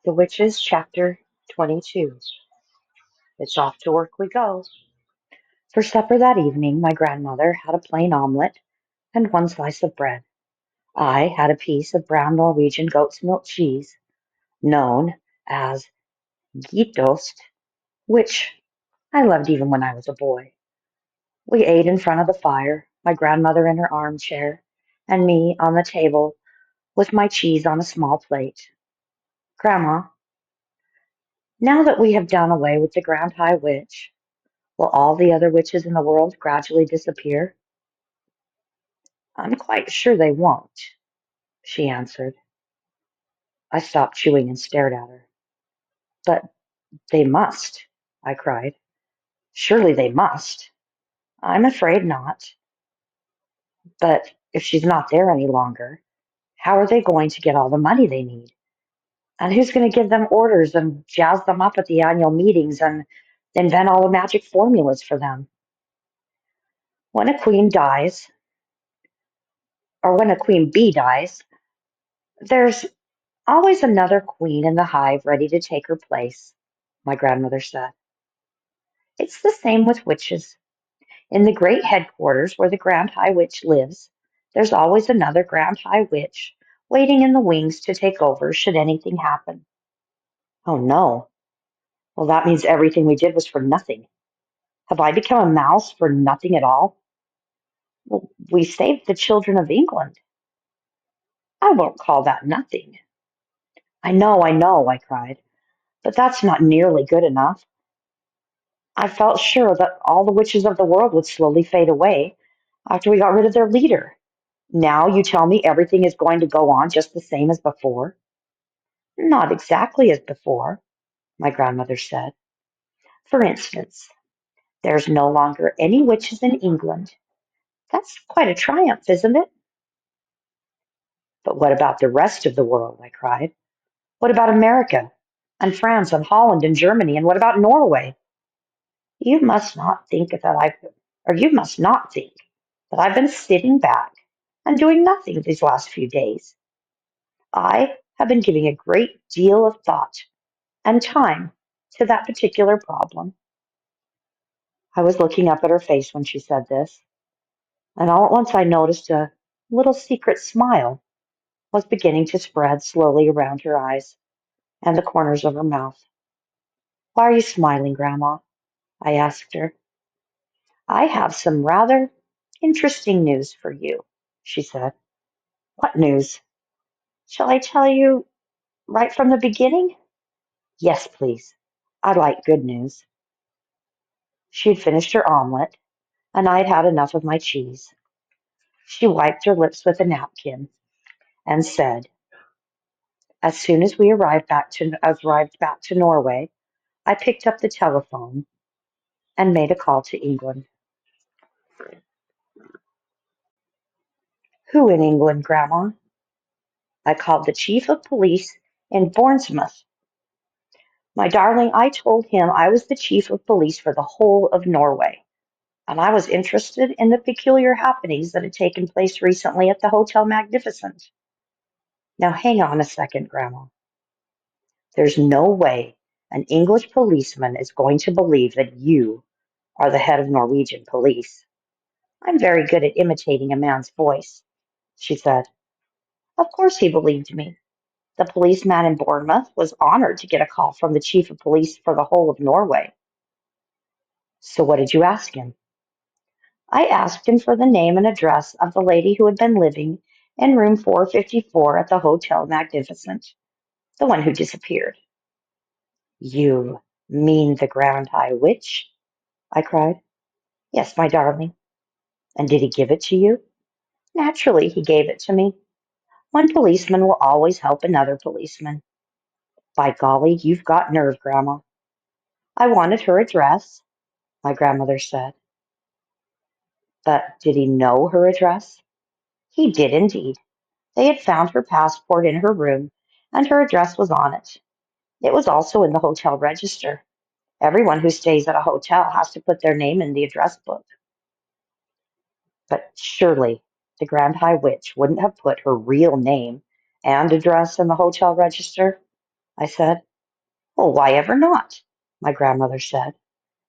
The Witches, Chapter 22. It's off to work we go. For supper that evening, my grandmother had a plain omelet and one slice of bread. I had a piece of brown Norwegian goat's milk cheese, known as geitost, which I loved even when I was a boy. We ate in front of the fire, my grandmother in her armchair, and me on the table with my cheese on a small plate. Grandma, now that we have done away with the Grand High Witch, will all the other witches in the world gradually disappear? I'm quite sure they won't, she answered. I stopped chewing and stared at her. But they must, I cried. Surely they must. I'm afraid not. But if she's not there any longer, how are they going to get all the money they need? And who's going to give them orders and jazz them up at the annual meetings and invent all the magic formulas for them? When a queen dies, or when a queen bee dies, there's always another queen in the hive ready to take her place, my grandmother said. It's the same with witches. In the great headquarters where the Grand High Witch lives, there's always another Grand High Witch waiting in the wings to take over should anything happen. Oh no. Well, that means everything we did was for nothing. Have I become a mouse for nothing at all? Well, we saved the children of England. I won't call that nothing. I know, I cried. But that's not nearly good enough. I felt sure that all the witches of the world would slowly fade away after we got rid of their leader. Now you tell me everything is going to go on just the same as before? Not exactly as before, my grandmother said. For instance, there's no longer any witches in England. That's quite a triumph, isn't it? But what about the rest of the world? I cried. What about America and France and Holland and Germany? And what about Norway? You must not think that you must not think that I've been sitting back and doing nothing these last few days. I have been giving a great deal of thought and time to that particular problem. I was looking up at her face when she said this, and all at once I noticed a little secret smile was beginning to spread slowly around her eyes and the corners of her mouth. Why are you smiling, Grandma? I asked her. I have some rather interesting news for you, she said. What news? Shall I tell you right from the beginning? Yes, please. I like good news. She had finished her omelet, and I had had enough of my cheese. She wiped her lips with a napkin and said, as soon as we arrived back to Norway, I picked up the telephone and made a call to England. Who in England, Grandma? I called the chief of police in Bournemouth. My darling, I told him I was the chief of police for the whole of Norway, and I was interested in the peculiar happenings that had taken place recently at the Hotel Magnificent. Now hang on a second, Grandma. There's no way an English policeman is going to believe that you are the head of Norwegian police. I'm very good at imitating a man's voice, she said. Of course he believed me. The policeman in Bournemouth was honored to get a call from the chief of police for the whole of Norway. So what did you ask him? I asked him for the name and address of the lady who had been living in room 454 at the Hotel Magnificent, the one who disappeared. You mean the Grand High Witch? I cried. Yes, my darling. And did he give it to you? Naturally, he gave it to me. One policeman will always help another policeman. By golly, you've got nerve, Grandma. I wanted her address, my grandmother said. But did he know her address? He did indeed. They had found her passport in her room, and her address was on it. It was also in the hotel register. Everyone who stays at a hotel has to put their name in the address book. But surely the Grand High Witch wouldn't have put her real name and address in the hotel register. I said. Well, why ever not? My grandmother said.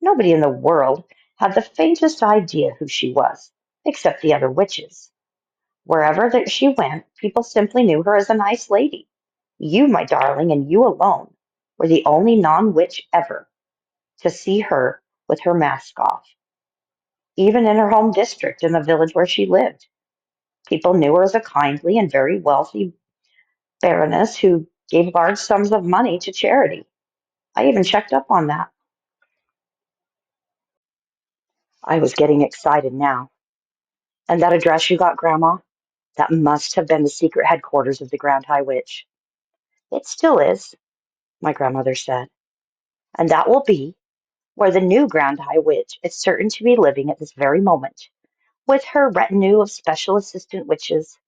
Nobody in the world had the faintest idea who she was, except the other witches. Wherever that she went, people simply knew her as a nice lady. You, my darling, and you alone were the only non-witch ever to see her with her mask off. Even in her home district, in the village where she lived, people knew her as a kindly and very wealthy baroness who gave large sums of money to charity. I even checked up on that. I was getting excited now. And that address you got, Grandma? That must have been the secret headquarters of the Grand High Witch. It still is, my grandmother said. And that will be where the new Grand High Witch is certain to be living at this very moment, with her retinue of special assistant witches.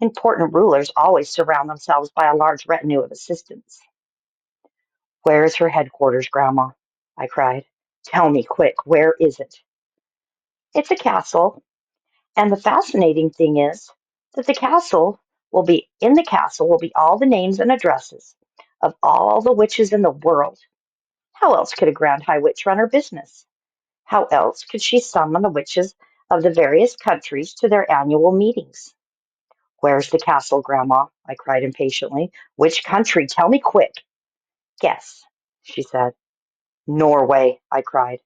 Important rulers always surround themselves by a large retinue of assistants. Where is her headquarters, Grandma? I cried. Tell me quick, where is it? It's a castle, and the fascinating thing is that the castle will be all the names and addresses of all the witches in the world. How else could a Grand High Witch run her business? How else could she summon the witches of the various countries to their annual meetings? Where's the castle, Grandma? I cried impatiently. Which country? Tell me quick. Guess, she said. Norway, I cried.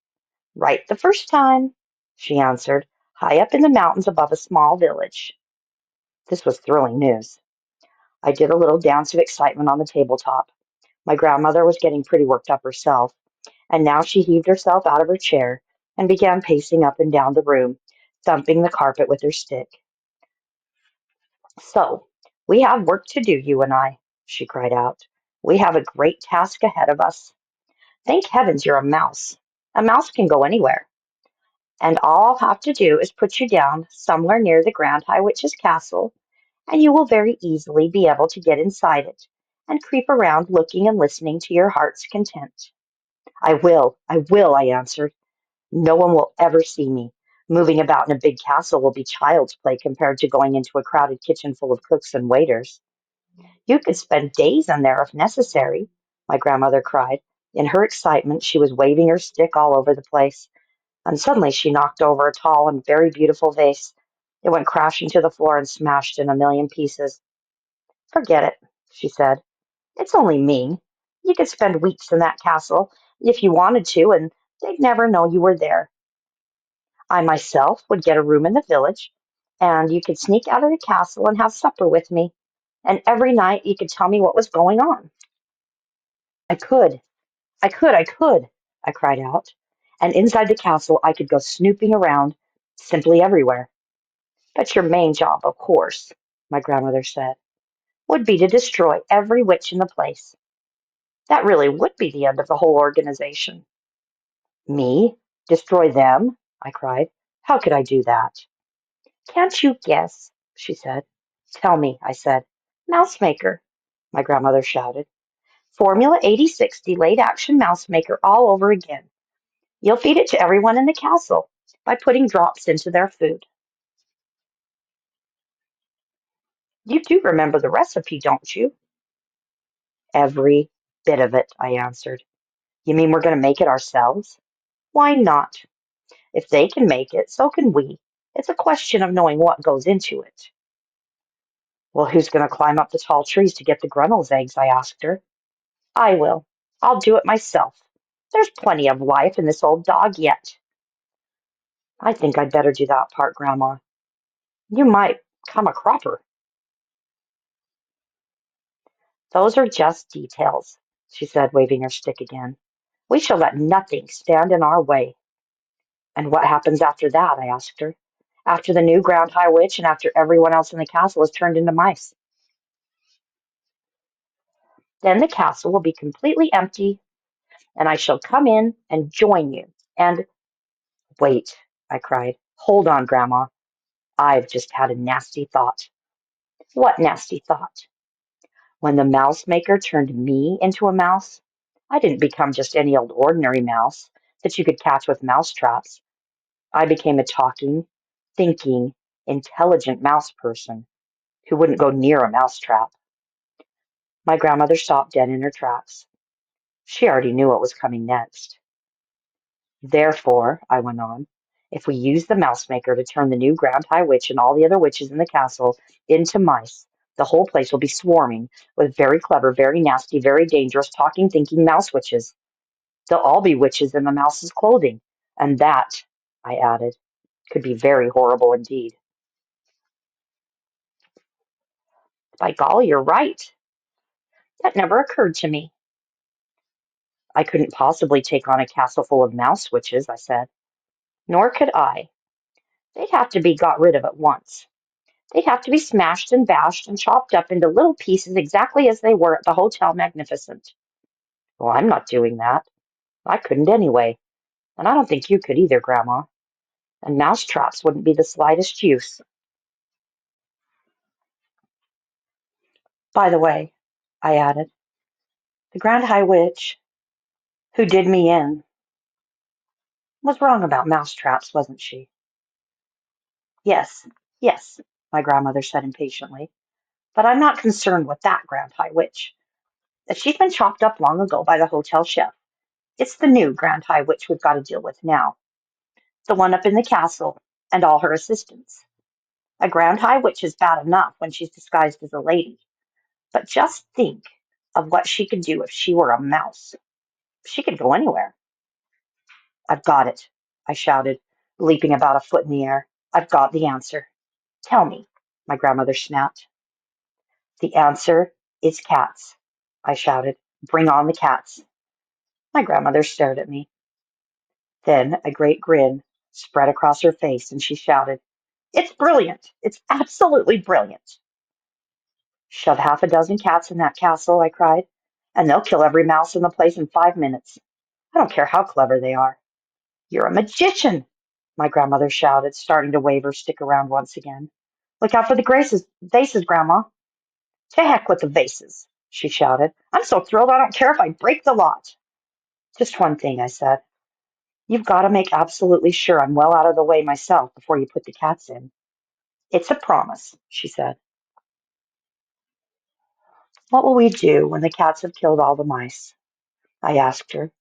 Right the first time, she answered, high up in the mountains above a small village. This was thrilling news. I did a little dance of excitement on the tabletop. My grandmother was getting pretty worked up herself, and now she heaved herself out of her chair and began pacing up and down the room, thumping the carpet with her stick. So, we have work to do, you and I, she cried out. We have a great task ahead of us. Thank heavens you're a mouse. A mouse can go anywhere, and all I'll have to do is put you down somewhere near the Grand High Witch's castle, and you will very easily be able to get inside it and creep around looking and listening to your heart's content. I answered. No one will ever see me. Moving about in a big castle will be child's play compared to going into a crowded kitchen full of cooks and waiters. You could spend days in there if necessary, my grandmother cried. In her excitement, she was waving her stick all over the place, and suddenly she knocked over a tall and very beautiful vase. It went crashing to the floor and smashed in a million pieces. Forget it, she said. It's only me. You could spend weeks in that castle if you wanted to, and they'd never know you were there. I myself would get a room in the village, and you could sneak out of the castle and have supper with me. And every night you could tell me what was going on. I could, I could, I cried out. And inside the castle I could go snooping around simply everywhere. But your main job, of course, my grandmother said, would be to destroy every witch in the place. That really would be the end of the whole organization. Me? Destroy them? I cried. How could I do that? Can't you guess? She said. Tell me, I said. Mouse maker, my grandmother shouted. Formula 86 delayed action mouse maker all over again. You'll feed it to everyone in the castle by putting drops into their food. You do remember the recipe, don't you? Every bit of it, I answered. You mean we're going to make it ourselves? Why not? If they can make it, so can we. It's a question of knowing what goes into it. Well, who's going to climb up the tall trees to get the Grunnel's eggs? I asked her. I will. I'll do it myself. There's plenty of life in this old dog yet. I think I'd better do that part, Grandma. You might come a cropper. Those are just details, she said, waving her stick again. We shall let nothing stand in our way. And what happens after that? I asked her. After the new Grand High Witch and after everyone else in the castle is turned into mice. Then the castle will be completely empty, and I shall come in and join you. And wait, I cried. Hold on, Grandma. I've just had a nasty thought. What nasty thought? When the mouse maker turned me into a mouse, I didn't become just any old ordinary mouse that you could catch with mouse traps. I became a talking, thinking, intelligent mouse person who wouldn't go near a mouse trap. My grandmother stopped dead in her tracks. She already knew what was coming next. Therefore, I went on, if we use the mouse maker to turn the new Grand High Witch and all the other witches in the castle into mice, the whole place will be swarming with very clever, very nasty, very dangerous, talking, thinking mouse witches. They'll all be witches in the mouse's clothing. And that, I added, could be very horrible indeed. By golly, you're right. That never occurred to me. I couldn't possibly take on a castle full of mouse witches, I said. Nor could I. They'd have to be got rid of at once. They'd have to be smashed and bashed and chopped up into little pieces exactly as they were at the Hotel Magnificent. Well, I'm not doing that. I couldn't anyway. And I don't think you could either, Grandma. And mouse traps wouldn't be the slightest use. By the way, I added, the Grand High Witch who did me in was wrong about mouse traps, wasn't she? Yes, yes, my grandmother said impatiently. But I'm not concerned with that Grand High Witch. That she's been chopped up long ago by the hotel chef. It's the new Grand High Witch we've got to deal with now. The one up in the castle and all her assistants. A Grand High Witch is bad enough when she's disguised as a lady. But just think of what she could do if she were a mouse. She could go anywhere. I've got it, I shouted, leaping about a foot in the air. I've got the answer. Tell me, my grandmother snapped. The answer is cats, I shouted. Bring on the cats. My grandmother stared at me. Then a great grin spread across her face, and she shouted, It's brilliant! It's absolutely brilliant! Shove half a dozen cats in that castle, I cried, and they'll kill every mouse in the place in 5 minutes. I don't care how clever they are. You're a magician, my grandmother shouted, starting to wave her stick around once again. Look out for the vases, Grandma. To heck with the vases, she shouted. I'm so thrilled I don't care if I break the lot. Just one thing, I said. You've got to make absolutely sure I'm well out of the way myself before you put the cats in. It's a promise, she said. What will we do when the cats have killed all the mice? I asked her.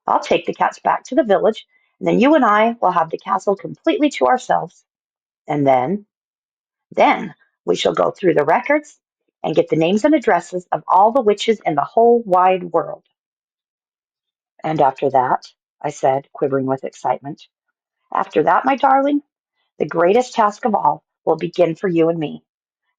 I'll take the cats back to the village, and then you and I will have the castle completely to ourselves. And then we shall go through the records and get the names and addresses of all the witches in the whole wide world. And after that, I said, quivering with excitement, after that, my darling, the greatest task of all will begin for you and me.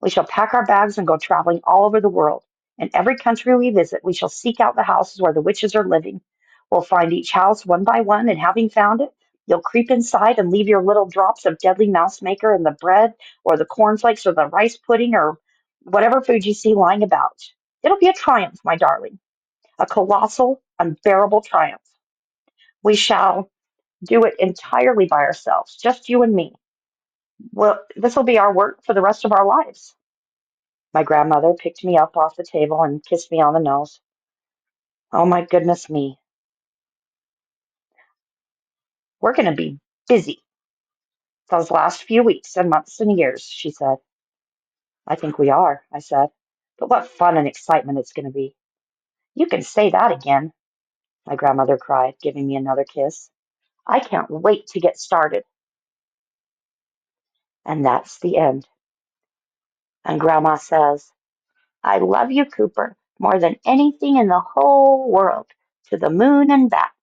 We shall pack our bags and go traveling all over the world. In every country we visit, we shall seek out the houses where the witches are living. We'll find each house one by one, and having found it, you'll creep inside and leave your little drops of deadly mouse maker in the bread or the cornflakes or the rice pudding or whatever food you see lying about. It'll be a triumph, my darling, a colossal, unbearable triumph. We shall do it entirely by ourselves, just you and me. Well, this will be our work for the rest of our lives. My grandmother picked me up off the table and kissed me on the nose. Oh, my goodness me. We're going to be busy those last few weeks and months and years, she said. I think we are, I said. But what fun and excitement it's going to be. You can say that again, my grandmother cried, giving me another kiss. I can't wait to get started. And that's the end. And Grandma says, I love you, Cooper, more than anything in the whole world, to the moon and back.